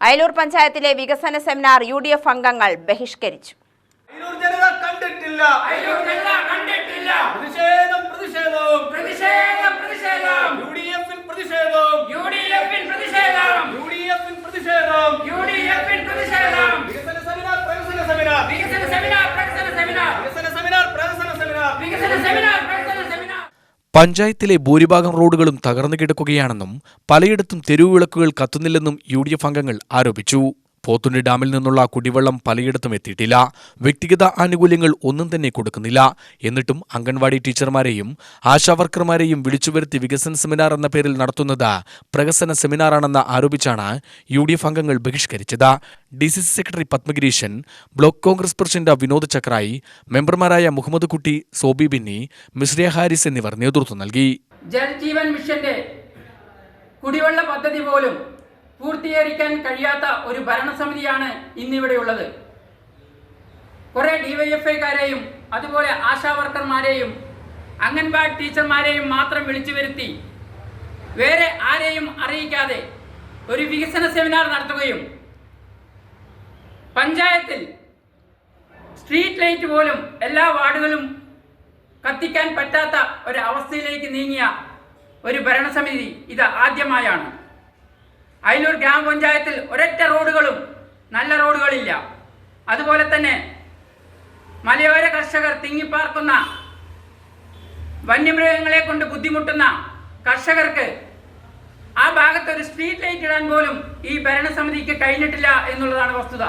അയലൂർ പഞ്ചായത്തിലെ വികസന seminar UDF അംഗങ്ങൾ ബഹിഷ്കരിച്ചു. പഞ്ചായത്തിലെ ഭൂരിഭാഗം റോഡുകളും തകർന്നു കിടക്കുകയാണെന്നും പലയിടത്തും തെരുവുവിളക്കുകൾ കത്തുന്നില്ലെന്നും UDF അംഗങ്ങൾ ആരോപിച്ചു. പോത്തുണ്ടി ഡാമിൽ നിന്നുള്ള കുടിവെള്ളം പലയിടത്തും എത്തിയിട്ടില്ല. വ്യക്തിഗത ആനുകൂല്യങ്ങൾ ഒന്നും തന്നെ കൊടുക്കുന്നില്ല. എന്നിട്ടും അംഗൻവാടി ടീച്ചർമാരെയും ആശാവർക്കർമാരെയും വിളിച്ചുവരുത്തി വികസന സെമിനാർ എന്ന പേരിൽ നടത്തുന്നത് പ്രഹസന സെമിനാറാണെന്ന് ആരോപിച്ചാണ് UDF അംഗങ്ങൾ ബഹിഷ്കരിച്ചത്. DCC secretary Padmagireeshan, block Congress president Vinod Chakrayi, മെമ്പർമാരായ മുഹമ്മദ് കുട്ടി, സോബി ബിന്നി, മിസ്രിയ ഹാരിസ് എന്നിവർ നേതൃത്വം നൽകി. ജൽജീവൻ മിഷന്റെ കുടിവെള്ള പദ്ധതി പോലും പൂർത്തീകരിക്കാൻ കഴിയാത്ത ഒരു ഭരണസമിതിയാണ് ഇന്നിവിടെയുള്ളത്. കുറെ DYFIക്കാരെയും അതുപോലെ ആശാവർക്കർമാരെയും അംഗൻവാടി ടീച്ചർമാരെയും മാത്രം വിളിച്ചു വരുത്തി വേറെ ആരെയും അറിയിക്കാതെ ഒരു വികസന സെമിനാർ നടത്തുകയും പഞ്ചായത്തിൽ സ്ട്രീറ്റ് ലൈറ്റ് പോലും എല്ലാ വാർഡുകളും കത്തിക്കാൻ പറ്റാത്ത ഒരു അവസ്ഥയിലേക്ക് നീങ്ങിയ ഒരു ഭരണസമിതി ഇത് ആദ്യമായാണ്. അയലൂർ ഗ്രാമപഞ്ചായത്തിൽ ഒരൊറ്റ റോഡുകളും നല്ല റോഡുകളില്ല. അതുപോലെ തന്നെ മലയോര കർഷകർ തിങ്ങിപ്പാർക്കുന്ന വന്യമൃഗങ്ങളെ കൊണ്ട് ബുദ്ധിമുട്ടുന്ന കർഷകർക്ക് ആ ഭാഗത്ത് ഒരു സ്ട്രീറ്റ് ലൈറ്റ് ഇടാൻ പോലും ഈ ഭരണസമിതിക്ക് കഴിഞ്ഞിട്ടില്ല എന്നുള്ളതാണ് വസ്തുത.